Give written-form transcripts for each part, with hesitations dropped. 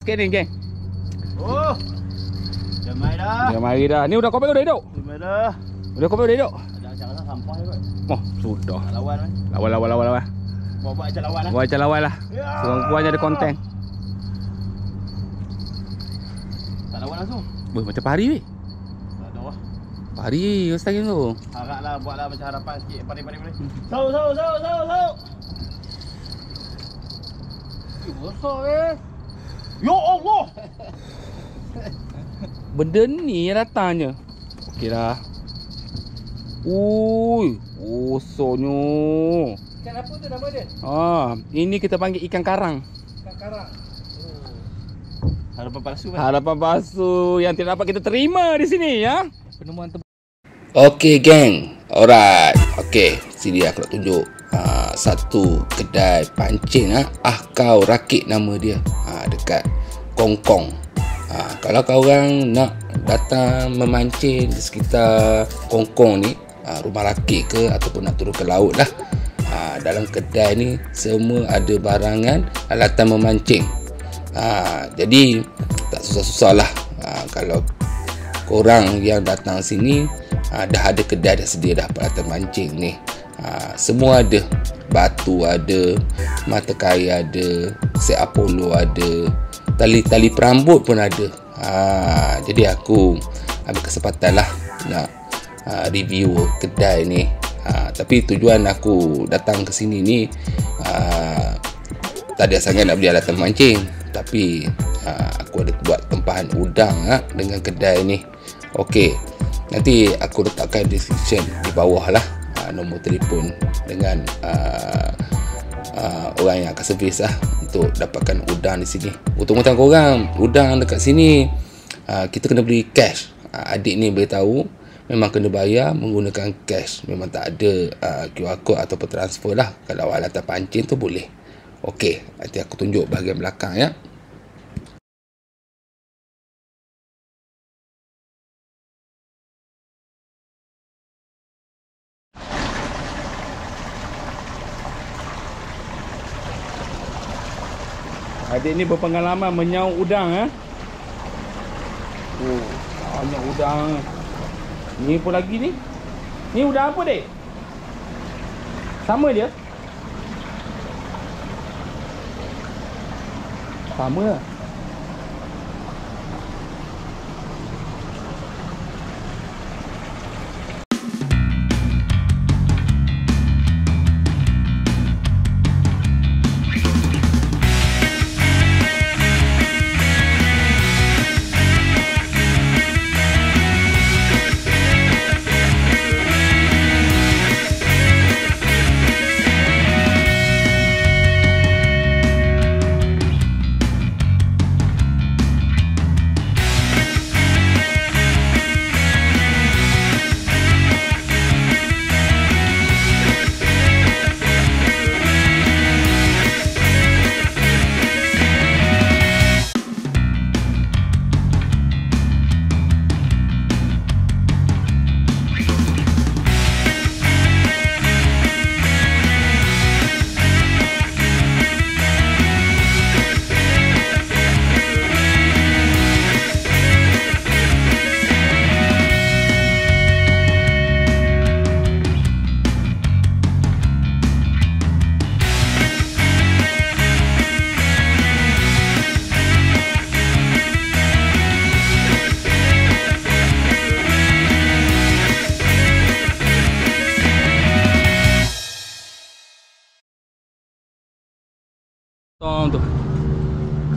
Sikit ni geng. Oh. Jam mai dah. Jam mari dah. Ni udah kopi udah hidup. Jam mai dah. Udah kopi udah hidup. Jangan sampah je kot. Oh, sudah. Lawan kan. Lawan. Buat ajar lawan lah. Buat ajar lawan lah. Kurang-kurangnya ada konten. Tak lawan langsung. Macam pari weh. Tak ada lah. Pari ustaz tu. Haraplah buatlah macam harapan sikit. Pari-pari boleh. Sau. Besar weh. Ya Allah. Benda ni yang datangnya. Okey dah. Ui, bosonyo. Ikan apa tu nama dia? Ini kita panggil ikan karang. Ikan karang. Harapan palsu kan? Harapan palsu yang tidak dapat kita terima di sini ya. Penemuan Okey geng. Alright. Okey, sini aku nak tunjuk satu kedai pancing Ahkau Rakit nama dia. Dekat Kongkong. Kalau korang nak datang memancing di sekitar Kongkong ni, rumah rakit ke ataupun nak turun ke laut lah, dalam kedai ni semua ada barangan alatan memancing. Jadi tak susah-susah lah. Kalau korang yang datang sini dah ada kedai dah sedia dah peralatan mancing ni. Semua ada. Batu ada, mata kail ada, set Apollo ada, tali-tali perambut pun ada. Jadi aku ambil kesempatan lah nak review kedai ni. Tapi tujuan aku datang ke sini ni tak ada sangat nak beli alatan mancing, tapi aku ada buat tempahan udang dengan kedai ni. Okey, nanti aku letakkan description di bawah lah, nombor telefon dengan orang yang akan servis lah untuk dapatkan udang di sini. Untuk mengetahui korang, udang dekat sini kita kena beli cash. Adik ni beritahu memang kena bayar menggunakan cash. Memang tak ada QR code ataupun transfer lah. Kalau alatan pancing tu boleh. Okey, nanti aku tunjuk bahagian belakang ya. Adik ni berpengalaman menyaung udang banyak udang. Ni pun lagi ni. Ni udang apa dek? Sama dia? Sama lah. Tu.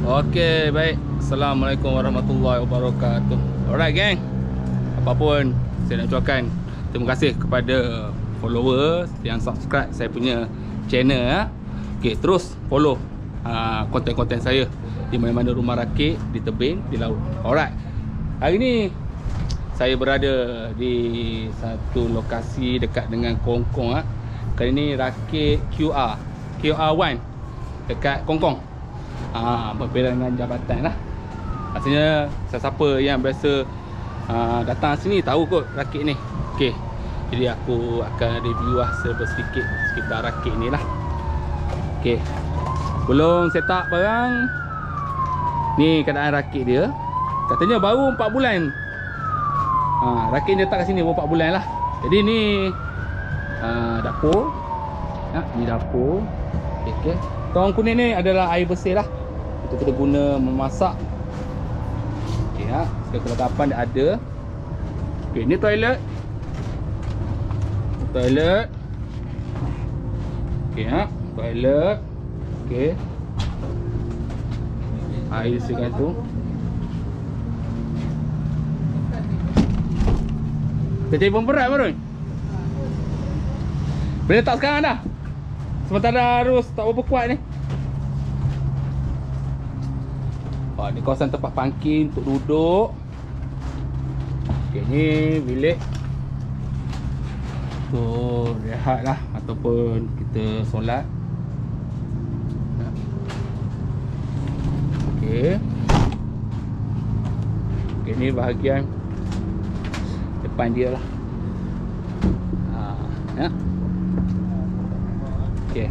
Okey, baik. Assalamualaikum warahmatullahi wabarakatuh. Alright geng. Apapun saya nak ucapkan terima kasih kepada followers yang subscribe saya punya channel Okey, terus follow konten-konten saya di mana-mana rumah rakit, di tebing, di laut. Alright. Hari ni saya berada di satu lokasi dekat dengan Kongkong Kali ni rakit QR1 dekat Kongkong. Berbeza dengan jabatan lah. Maksudnya siapa yang biasa datang sini tahu kot rakit ni. Okey. Jadi aku akan review lah sedikit sekitar rakit ni lah. Okey. Belum set up barang, Ni keadaan rakit dia. Katanya baru 4 bulan. Rakit dia letak kat sini baru 4 bulan lah. Jadi ni dapur. Ni dapur. Okay. Tong kuning ni adalah air bersih lah. Itu kita guna memasak. Okay, segala kelengkapan dia ada. Okay, ni toilet. Toilet. Okay, toilet. Okay. Air sekat tu. Telefon berat baru. Boleh letak sekarang dah. Sementara arus tak berapa kuat ni. Ni kawasan tempat parking untuk duduk. Okay, ni bilik untuk rehat lah ataupun kita solat. Okay. Okay, ni bahagian depan dia lah. Okay.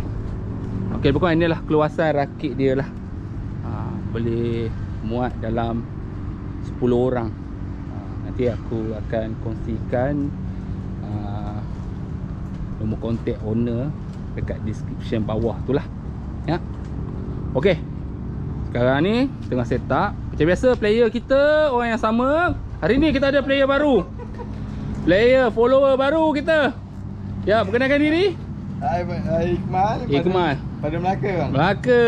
Okay, bukan inilah keluasan rakit dia lah. Boleh muat dalam 10 orang. Nanti aku akan kongsikan nombor kontak owner dekat description bawah tu lah. Ya. Okay. Sekarang ni tengah set up. Macam biasa player kita orang yang sama. Hari ni kita ada player baru. Player follower baru kita. Ya, perkenalkan diri. Iqmal. Pada Melaka bang. Melaka.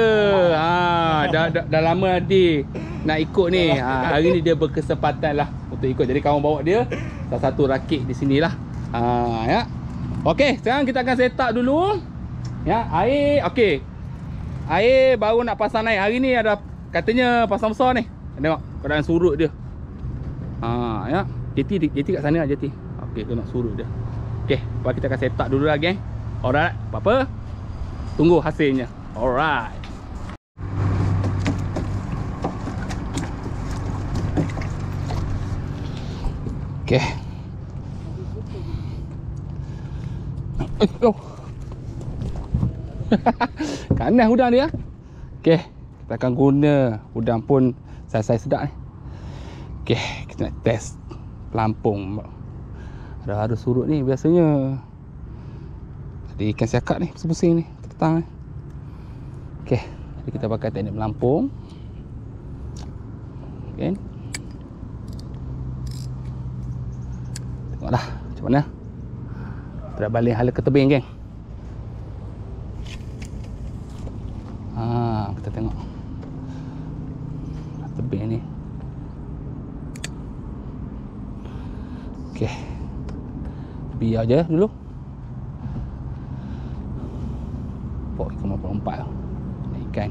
Dah lama dia nak ikut ni. Hari ni dia berkesempatan lah untuk ikut. Jadi kawan bawa dia salah satu rakit di sini lah. Ya. Okey, sekarang kita akan set up dulu. Ya, air okey. Air baru nak pasang naik. Hari ni ada katanya pasang besar ni. Tengok keadaan surut dia. Ya. Jeti kat sana lah jeti. Okey, tu nak surut dia. Okey, lepas kita akan set up dulu lah geng. Alright, apa-apa tunggu hasilnya. Alright. Okay. Kanan udang dia. Okay, kita akan guna udang pun saiz-saiz sedap ni. Okay, kita nak test pelampung. Ada arus surut ni biasanya ada ikan siakak ni pusing-pusing ni petang ni. Okay, jadi kita pakai teknik melampung. Okay, tengoklah macam mana berat balik hala ke tebing geng. Kita tengok tebing ni. Okay, biar je dulu. Pok ikan lompat lah. Ikan.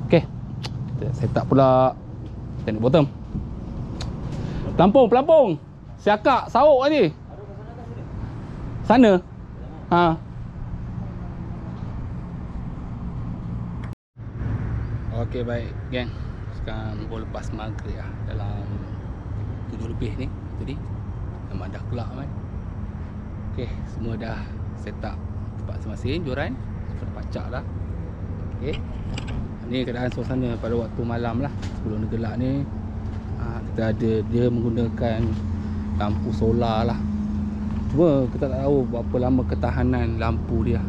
Okay, kita set up pula teknik bottom. Pelampung. Siakak, sauk tadi. Sana. Okay, baik geng. Sekarang baru lepas maghrib lah. Dalam 7 lebih ni. Jadi memang dah kelak kan. Okay, semua dah set up tempat masing-masing. Joran sudah pacak lah. Okay, ni keadaan suasana pada waktu malam lah. Sebelum dia gelap ni, kita ada dia menggunakan lampu solar lah. Cuma kita tak tahu berapa lama ketahanan lampu dia.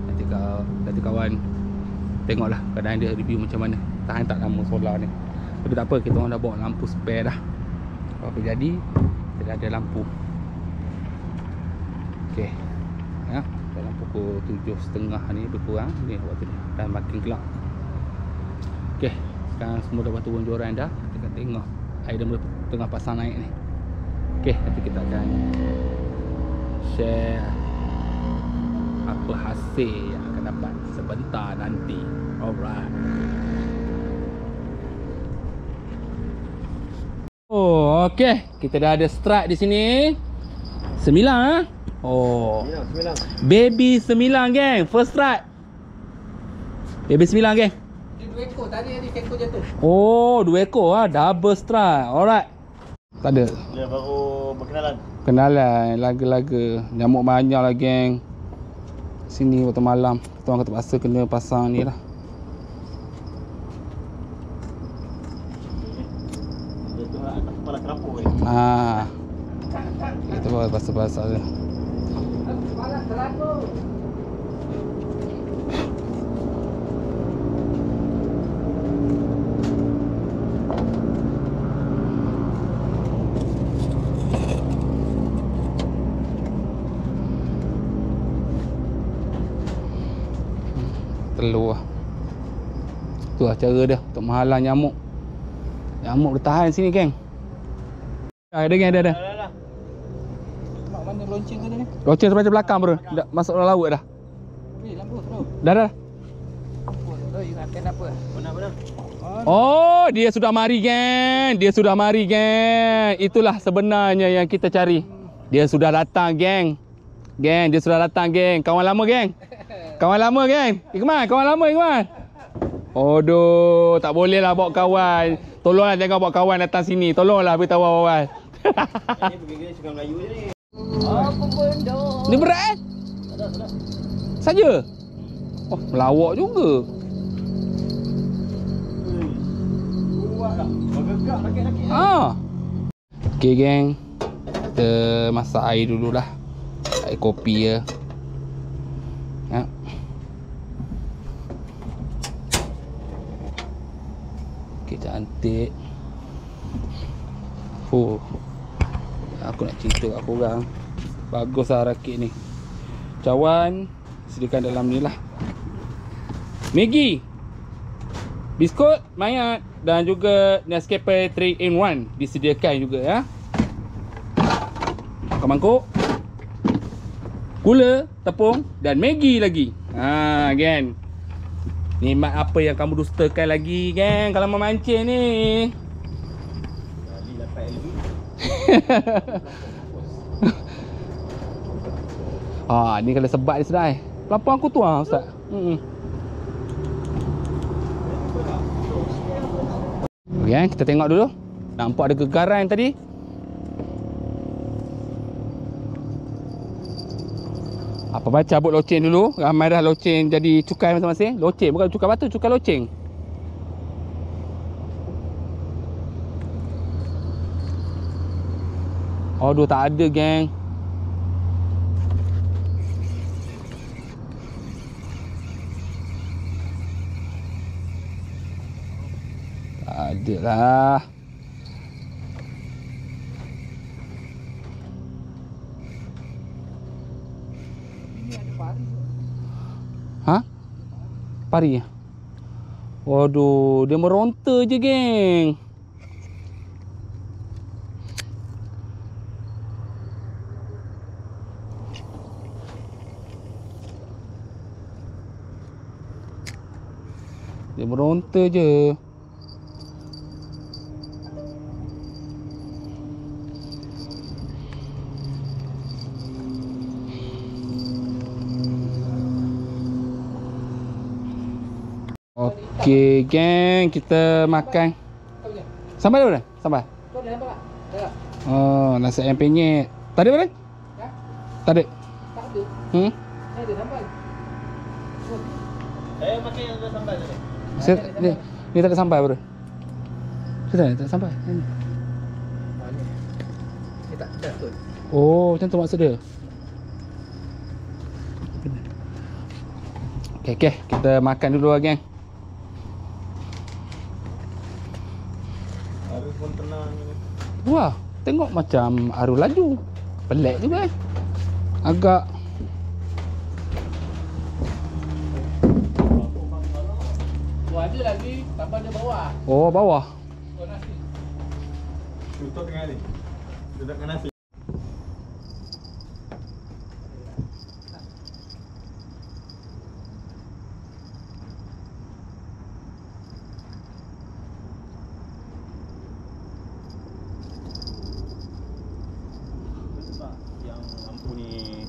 Nanti kawan tengoklah keadaan dia review macam mana, tahan tak lama solar ni. Tapi tak apa, kita orang dah bawa lampu spare dah. Apa jadi kita dah ada lampu. Okay, ya, dalam pukul 7.30 ni lebih kurang ni waktu ni, dan makin gelap. Okay, sekarang semua dah turun joran dah. Kita akan tengok air dah mula tengah pasang naik ni. Okay, nanti kita akan share apa hasil yang akan dapat sebentar nanti. Alright. Oh, okay, kita dah ada strike di sini. 9 Oh, 9. Baby 9 geng, first strike. Baby 9 geng. Dia 2 ekor, tadi ekor jatuh. Oh, 2 ekor lah, double strike. Alright. Tak ada. Dia baru berkenalan. Kenalan, laga-laga. Nyamuk banyak lah geng. sini waktu malam. Tuan kata terpaksa kena pasang ni lah. Dia tu atas kepala kerapu ni. Kita bawa pasal-pasal dia. Kepala kerapu. Telur lah. Tu lah cara dia untuk menghalang nyamuk. Nyamuk bertahan sini geng. Ada geng, ada. Dah. Mak mana lonceng tu ni? Loceng sampai belakang bro. Dah masuk dalam laut dah. Lampu bro. Dah. Oh, ingatkan apa? Benar. Oh, dia sudah mari geng. Dia sudah mari geng. Itulah sebenarnya yang kita cari. Dia sudah datang geng. Geng, dia sudah datang geng. Kawan lama geng. Kawan lama geng. Ikman, kawan lama Ikman. Aduh, tak boleh lah bawa kawan. Tolonglah jangan bawa kawan datang sini. Tolonglah beritahu awal. Ini pergi sukan Melayu je ni. Apa benda? Ni berat eh? Sedap. Saja? Oh, melawak juga. Kuat dah. Bergegak sakit-sakit. Okey geng. Kita masak air dululah. Air kopi ya. Okey, cantik. Aku nak cerita kat korang. Baguslah rakit ni. Cawan sediakan dalam ni lah. Maggi, biskut, mayat dan juga Nescafe 3 in 1 disediakan juga ya. Makan mangkuk, gula, tepung dan Maggi lagi. Geng. Nikmat apa yang kamu dustakan lagi geng kalau memancing ni. Kali dapat lebih. Ni kalau sebat dia sedap Pelampung aku tu ustaz. Okey, kita tengok dulu. Nampak ada gegaran tadi. Apa baca cabut loceng dulu. Ramai dah loceng jadi cukai masing-masing. Loceng bukan cukai batu, cukai loceng. Aduh, tak ada geng. Tak ada lah. Pari ya? Waduh, dia meronta je geng. Dia meronta je. Okey geng, kita makan. Sambal ada? Sambal. Tu ada nampak tak? Tak. Oh, nasi ayam penyet. Tak ada boleh? Ya? Tak ada. Tak ada. Hmm? Ni ada sambal. Saya makan yang ada sambal tadi. Ni tak ada sambal bro. Tak ada sambal. Ni tak betul. Oh, macam tu maksud dia. Okey, kita makan dulu lah geng. Arus pun tenang. Wah, tengok macam arus laju. Pelik juga agak. Ada lagi tambah dia bawah. Oh, bawah. Oh, nasi. Tutup tengah ni. Tutup dengan nasi. Yang lampu ni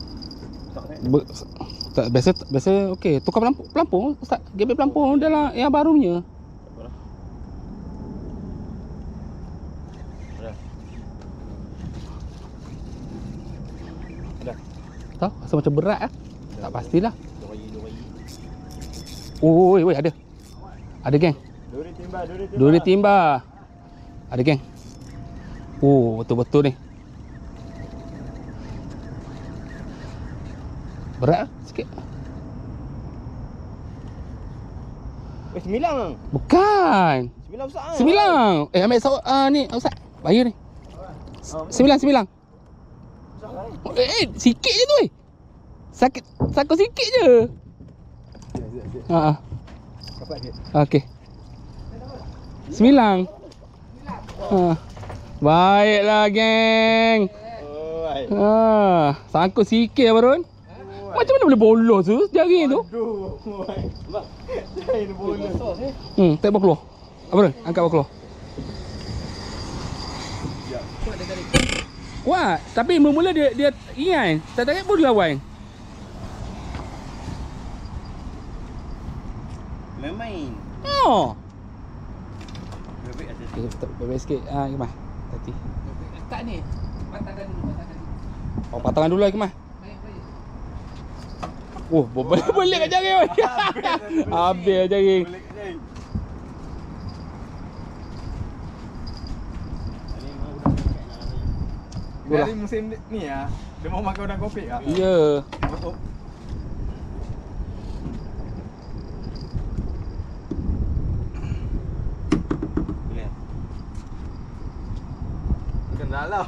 Tak, biasa okey. Tukar pelampung ustaz. Gebek pelampung dalam yang barunya. Dah. Tahu rasa macam berat ah. Tak pastilah. Oi, ada. Ada geng. Duri timba. Ada geng. Oh, betul-betul ni. Berat sikit. Sembilan. Bukan. Sembilan besar. Sembilang. Ambil ni Ustaz. Bayar ni. Sembilang. Sikit je tu. Sakut sikit je. Dapat dia. Okey. Sembilang. Baiklah geng. Sangkut sikit Barun. Macam mana boleh bolos tu jari tu? Aduh. Jari ni bolos. Tak bawa keluar. Barun, angkat bawa keluar. Kuat, tapi mula-mula dia ingat. Tak tarik pun lawan. Main-main. Bebek sikit. Kemah. Tati. Letak ni. Patahkan dulu. Patahkan dulu Kemah. Oh, boleh kat jari. Habis jari. Dari musim ni dia mau makan udang kopi ah. Ya. Bukan dalam.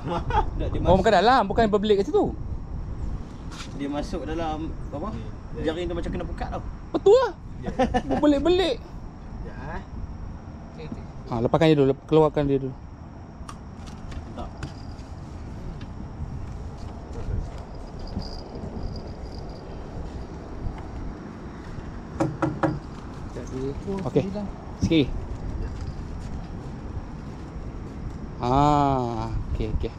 Bukan dalam, bukan berbelit kat situ. Dia masuk dalam apa? Jari dia macam kena pekat tau. Betul lah. Berbelit-belit. Lepaskan dia dulu, keluarkan dia dulu. Tak. Okey. Sikit. Okey.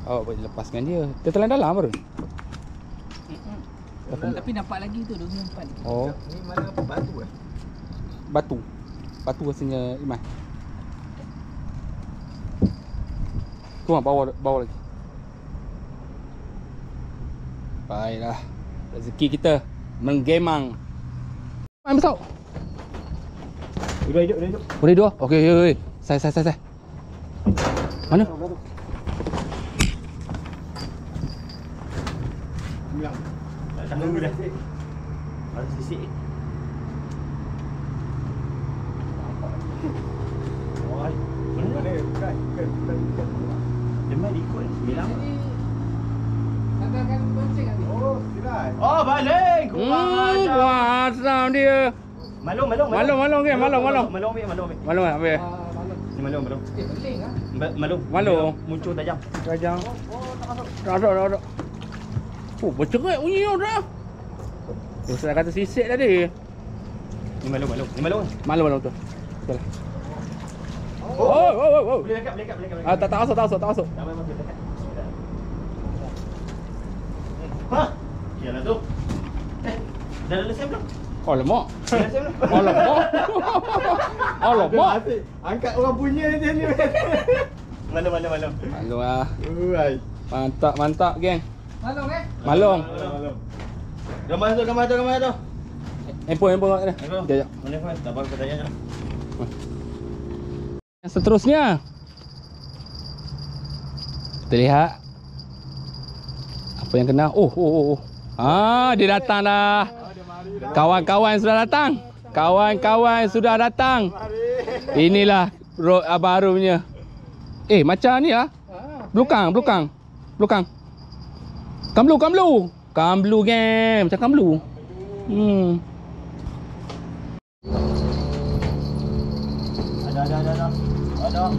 Awak boleh lepaskan dia. Dia telan dalam baru. Tapi nampak lagi tu 24. Oh, Ni mana apa batu batu. Batu rasanya Iman. Tu bawa lagi. Baiklah. Rezeki kita menggemang. Main besar. Udah hidup. Boleh dua? Okey. Saya. Mana? Bilang. Tak tunggu dah. Harus sisik. Oi. Mana? Kan. Dia mai ikut. Bilang. Patahkan bonceng nanti. Oh, tidak. Oh, balik. Kuasam dia. Malung. Malung ke? Malung. Malung ambil. Malung ambil. Ni malung. Peling ah. Malung. Muncul tajam. Rajang. Tak ada. Oh, bercerai bunyi dah. Ustaz kata sisik tadi. Ni malung. Malung tu. Betul. Oh. Boleh dekat. Tak masuk. Tak masuk dekat. Ha? Yalah tu. Dah selesai belum? Oh, lemak. Selesai belum? Lemak. Angkat orang punya je ni. Malung. Malung lah. Oi. Mantap, geng. Malung Malung. Gambar tu. Handphone kat sana. Sekejap. Mana kau? Tak apa aku tanya. Yang seterusnya. Kita lihat. Apa yang kena? Oh. Dia datang dah. Kawan-kawan sudah datang. Inilah Abang Harun punya. Macam ni lah. Belukang. Kamlu game. Macam kamlu. Ada.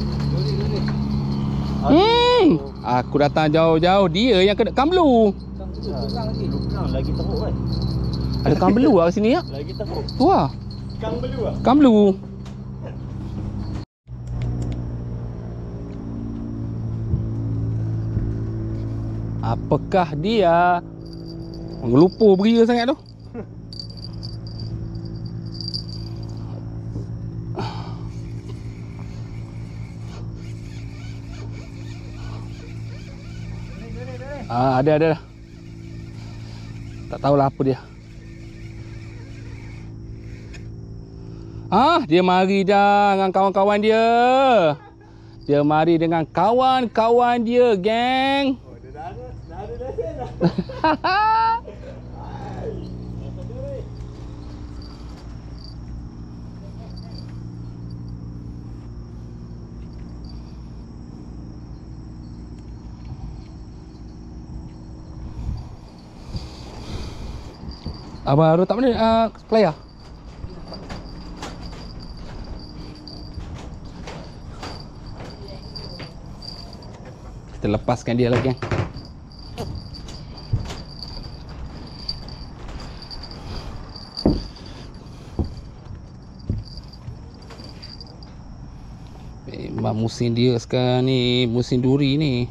Aku datang jauh-jauh. Dia yang kena kamlu. Lukang lagi teruk kan? Ada kamlu lah kat sini ya. Lagi teruk. Tu lah. Kang belu ah. Kamlu. Apakah dia? Ngelupa beria sangat tu. Ada. Tak tahulah apa dia. Dia mari dah dengan kawan-kawan dia. Dia mari dengan kawan-kawan dia, geng. Oh, dah ada dah. Abang letak mana player? Kita lepaskan dia lagi. Memang musim dia sekarang ni, musim duri ni.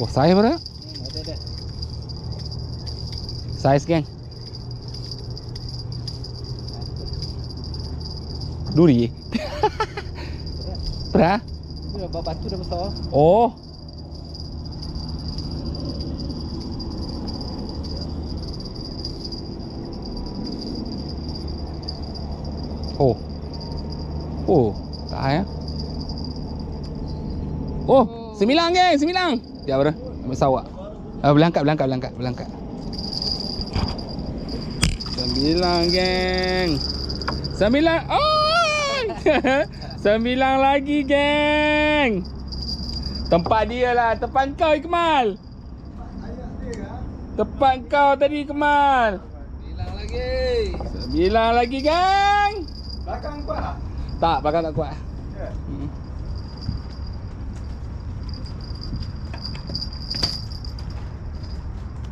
Oh, saya berapa? Ada. Saiz geng. Duri. Berapa? Dia batu dah besar. Oh. Oh. Oh, tak ya. Oh, 9 geng, 9. Dia berapa? Ambil sawak. Berangkat. 9 geng. 9. Oh! 9 lagi geng. Tempat dia lah, tempat kau Ikmal. Tempat kau tadi Ikmal. 9 lagi geng. Belakang kuat. Tak, belakang tak kuat.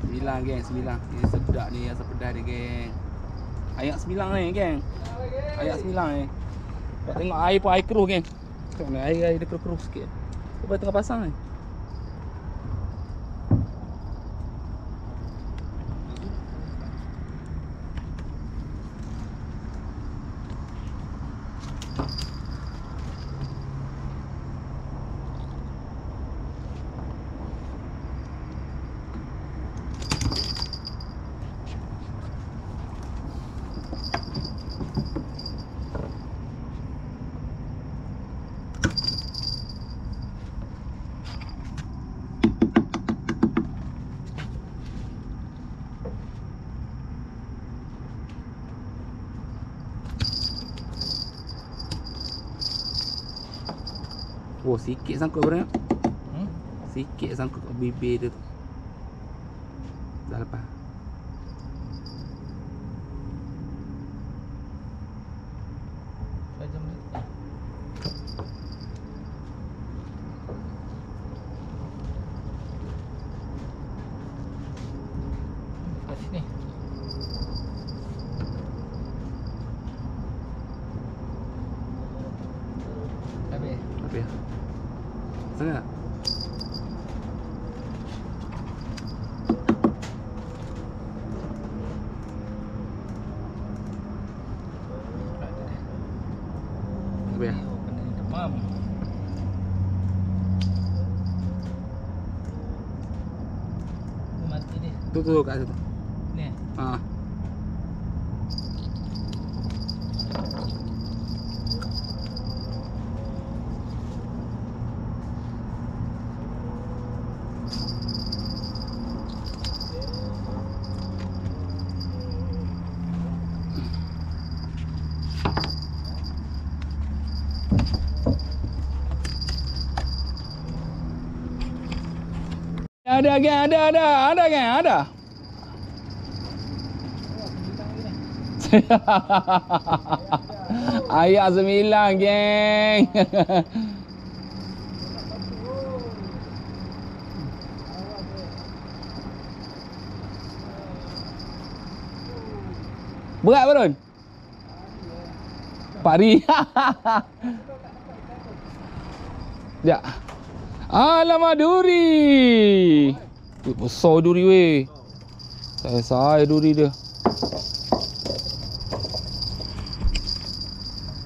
Sembilan geng, 9. Ni sedap ni, asam pedas dia geng. Ayak 9 ni geng. Ayak 9 ni. Tak tengok air pun air keruh geng. Tengok ni air dia keruh-keruh sikit. Lepas tengah pasang ni. Oh, sikit sangkut berapa? Sikit sangkut kat bibir dia tu. Dah lepas. Jam ni. Kat sini. Habis. Habis. Sangat. Habis. Kena demam. Mati dia. Tu kat situ. Ni. Ada geng, ada geng, ada. Ayak 9 geng. Berat Barun? Pari. Ya. Alamak duri. Besar duri weh. Saya duri dia.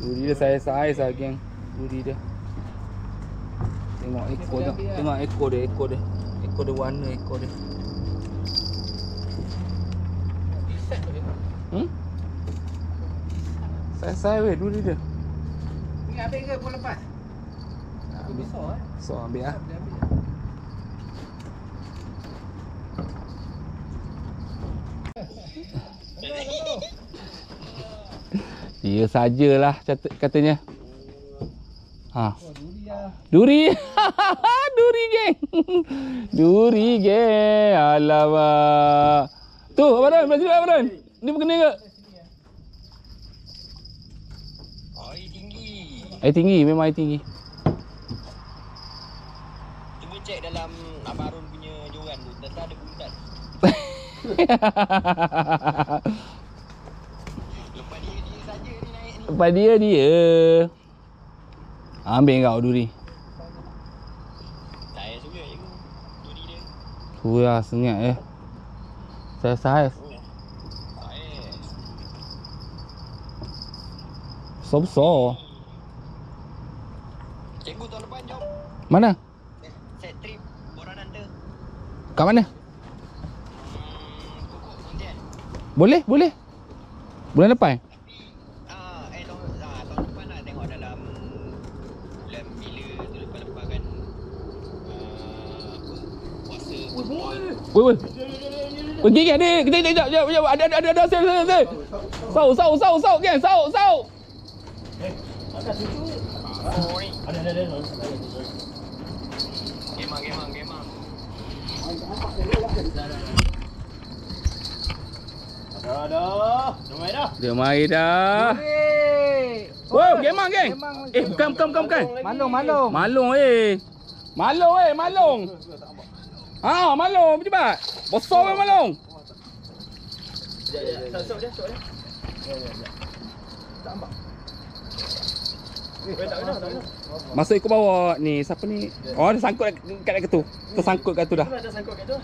Duri dia saya geng. Duri dia. Tengok ekor dia. Tengok ekor dia, ekor dia. Ekor dia warna ekor dia. Saya weh duri dia. Ni ambil ke pun lepas? Ambil. So ambil ah. Dia sajalah katanya. Ha. Duri. Duri geng. Duri geng. Alamak. Tu Abang, belah sini Abang. Ni berkena ke? Air tinggi, memang air tinggi. Cuba cek dalam Abang Arun punya joran tu, tak ada buntat. Lepas dia saja ni naik ni. Lepas dia. Ambil kau duri. Saya suka je tu. Duri dia. Tu lah sengat Saya saiz. Besar-besar. Cikgu tahun depan jom. Mana? Set trip Borang Nanta. Kat mana? Pokok Pontian. Boleh? Bulan depan? Tahun depan nak tengok dalam bulan bila tu lepas-lepas kan. Puasa. Woi. Pergi kan dia. Kita jap. Ada sel. Sauk geng, sauk. Ada susu. Ada. Gemang. Ada. Dia mai dah. Wow, gemang geng. Bukan. Malung. Malung. Ah, malung cepat. Besar weh malung. Sok dia. Tak nampak. Tak. Masuk ikut bawah ni. Siapa ni? Oh, dia sangkut kat tu. Tersangkut kat tu dah. Ada sangkut kat tu.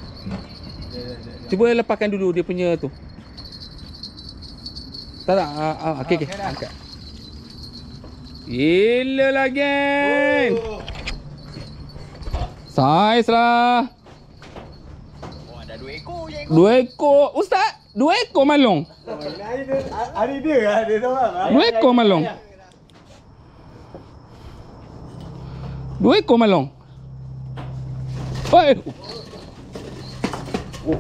Cuba lepaskan dulu dia punya tu. Tak. Okey. Angkat. Gila lah geng. Saiz lah. Oh, ada 2 ekor je. 2 ekor. Ustaz, 2 ekor malung. Hari dia seorang. 2 ekor malung. 2 ekor malung. Oi. Oh,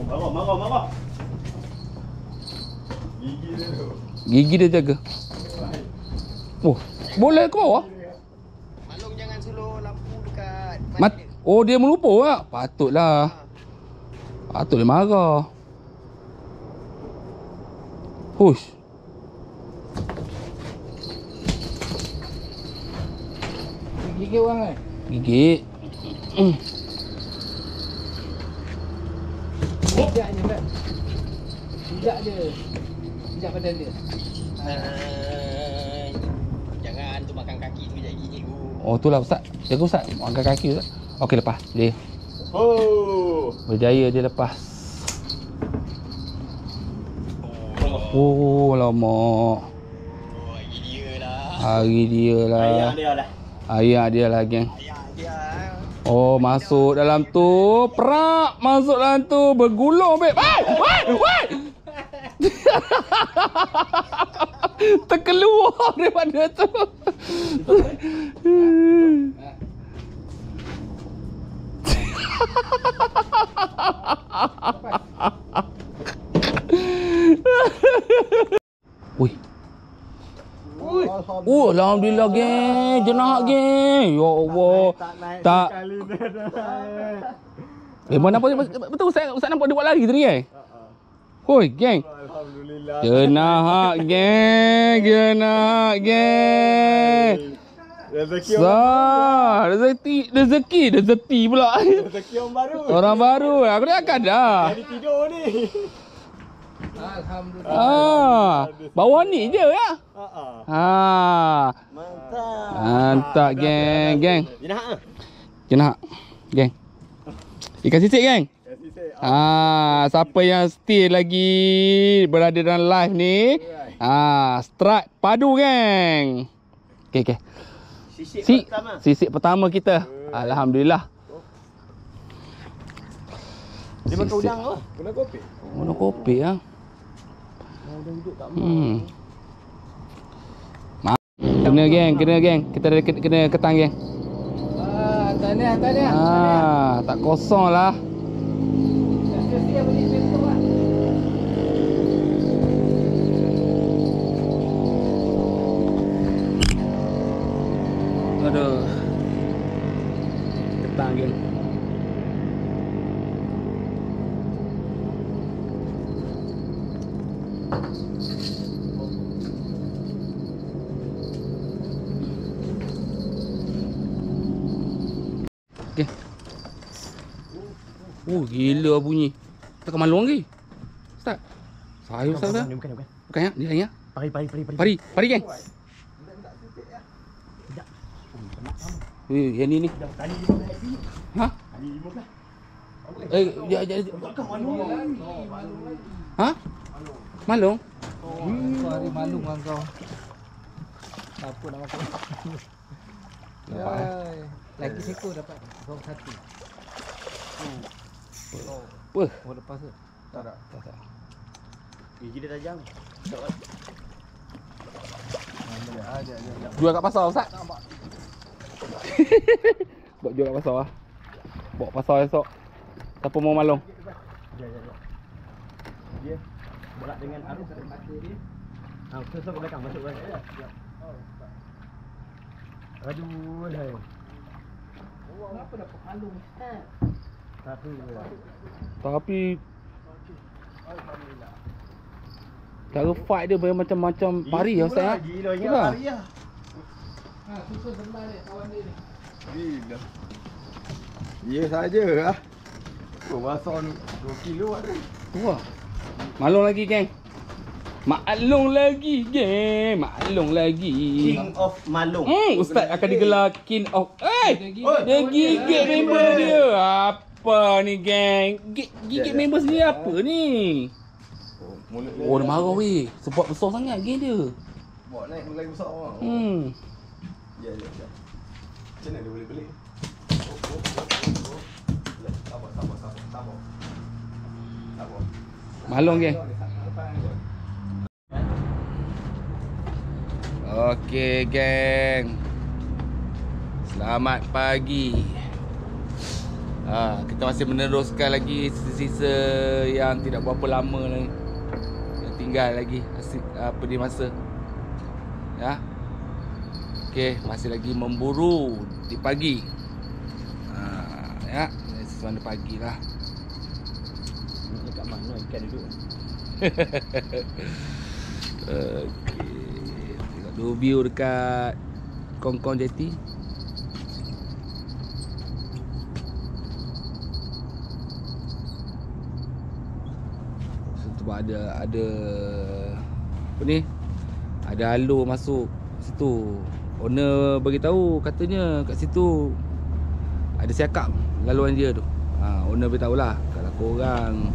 marah. Gigi dia jaga. Oh, boleh ke bawah? Malung jangan suluh lampu dekat Oh, dia melupa tak? Patutlah. Patut dia marah. Hush. Gigi orang kan? Gigit. Bijak je kan? Bijak je. Bijak badan dia. Jangan tu makan kaki tu kejap gigi tu. Oh, tu lah Ustaz. Jaga Ustaz. Angkat kaki Ustaz. Okey, lepas. Dia. Oh. Berjaya dia lepas. Oh, lama. Oh, hari dia lah. Ayah dia lah, geng. Ayah dia. Oh, masuk dalam tu. Perak masuk dalam tu. Bergulung, babe. Wai! Terkeluar daripada tu. Ui. Oh, alhamdulillah geng. Jenah geng. Ya Allah. Tak. Mana apa betul Ustaz nampak dia buat lari tadi Hoi, geng. Alhamdulillah. Jenah geng. Rezeki pula. Rezeki orang baru. Orang baru. Aku dah akan dah. Jadi tidur ni. Alhamdulillah. Bawah ni je ya. Mantap geng. Jenah. Geng. Ikan sisik geng. Siapa yang stay lagi berada dalam live ni, strike padu geng. Okey. Sisik pertama kita. Alhamdulillah. Dia makan udang tu. Kena kopi. Mana kopi ah. Udang duduk tak Kena geng. Kita ada kena ketang geng. Tahniah. Tak kosong lah. Dia beli pintu lah. Aduh. Ketang geng. Okey. Oh, gila bunyi. Tak malung lagi. Ustaz. Saya Ustaz dah. Bukan. Bukan ya? Dia ya. Pari. Pari geng. Yang ni. Tali 15 Ha? Tali 15. Takkan malung. Ha? Malung? Hari malung kan kau. Apa nak makan? Lagi seekor dapat. Kau satu. Apa? Oh lepas tu. Tak. Gigi dia tajam. Ada. Jual kat pasar Ustaz. Buat jual kat pasar lah. Bawa pasar esok. Siapa mau malung? Dia berat dengan arus mata dia. Terus ke belakang, masuk belakang. Aduh, hai. Kenapa dapat malung? Tapi cara fight dia macam-macam pari ya Ustaz. Gila, ingat Itulah. pari lah. Susun sebelah ni kawan dia ni. Gila. Ya saja lah. Basah 2 kilo ada. Wah. Malung lagi geng. Maklung lagi geng. Maklung lagi. King of Malung. Ustaz akan digelar King of. Dia gigit member dia. Apa ni geng? Gigit member sendiri apa ni? Mulut Oh dia marah weh. Sebab besar sangat geng dia. Bawa naik lagi besar orang. Ya. Macam mana dia boleh beli? Sabar. Malung geng. Okey geng. Selamat pagi. Kita masih meneruskan lagi sisa-sisa yang tidak berapa lama lagi. Yang tinggal lagi di masa. Ya. Okey, masih lagi memburu di pagi. Ya, suasana pagi lah. Dekat mana ikan duduk? Okey. Tengok dua view dekat Kongkong Jetty. Sebab ada apa ni? Ada alur masuk situ. Owner beritahu katanya kat situ ada siakap laluan dia tu. Owner beritahu lah kalau korang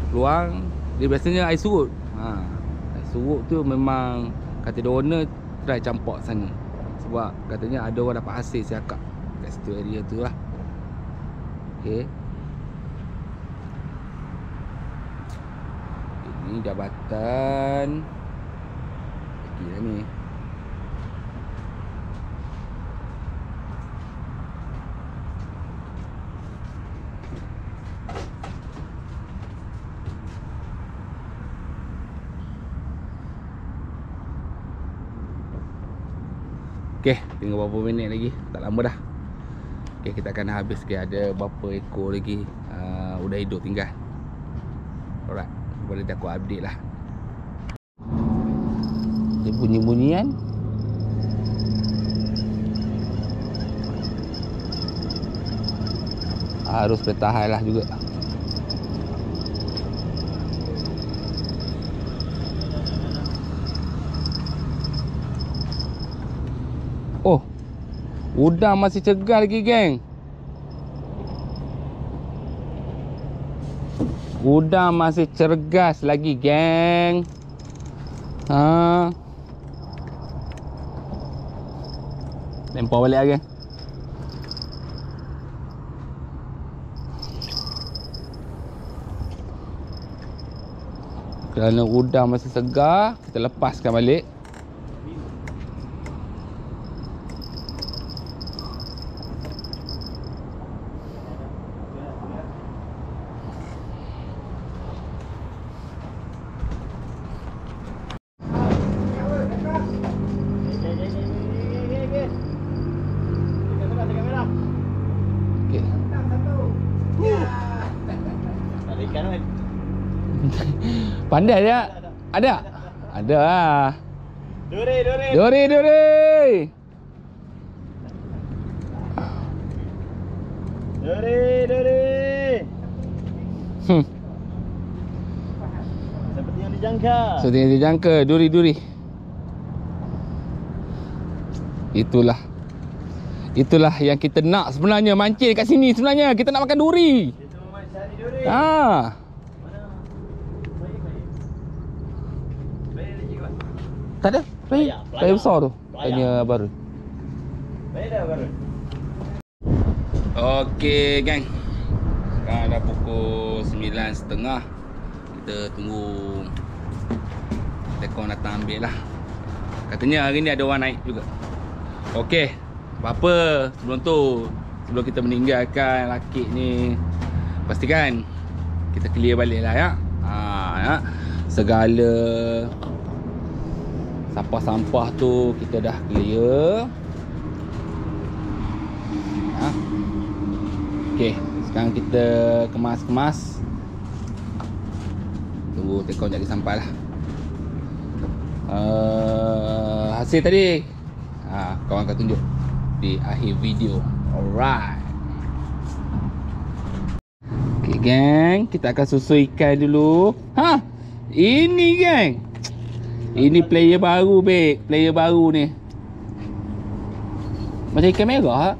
peluang dia biasanya air surut. Air surut tu memang kata dia owner try campak sana. Sebab katanya ada orang dapat hasil siakap kat situ area tu lah. Okey. Ini jabatan lagi lah ni. Okey, tinggal berapa minit lagi? Tak lama dah. Okey, kita akan habis ke ada berapa ekor lagi udah hidup tinggal. Alright, boleh aku update lah. Dia bunyi-bunyian. Harus bertahan lah juga. Oh, udang masih cegar lagi geng. Udang masih cergas lagi geng. Lempar balik lagi. Kerana udang masih segar, kita lepaskan balik. Okey. Ada ikan kan? Pandai dia. Ada? Ada lah. Duri. Duri. Duri. Seperti yang dijangka. Seperti yang dijangka, duri. Itulah yang kita nak sebenarnya, mancing kat sini sebenarnya. Kita nak makan duri. Itu cari duri. Ha. Mana? Baik lagi kawan. Tak ada. Player besar tu. Tanya baru. Baik dah baru. Okey gang. Sekarang dah pukul 9.30. Kita tunggu tekong datang ambil lah. Katanya hari ni ada orang naik juga. Okey, apa-apa sebelum kita meninggalkan rakit ni, pastikan kita clear balik lah ya. Ya. Segala sampah-sampah tu kita dah clear. Ya. Okey, sekarang kita kemas-kemas. Tunggu tekong jadi sampai lah. Hasil tadi kawan akan tunjuk di akhir video. Alright. Okay gang, kita akan susu ikan dulu. Ini gang, ini player baru babe. Player baru ni macam ikan merah.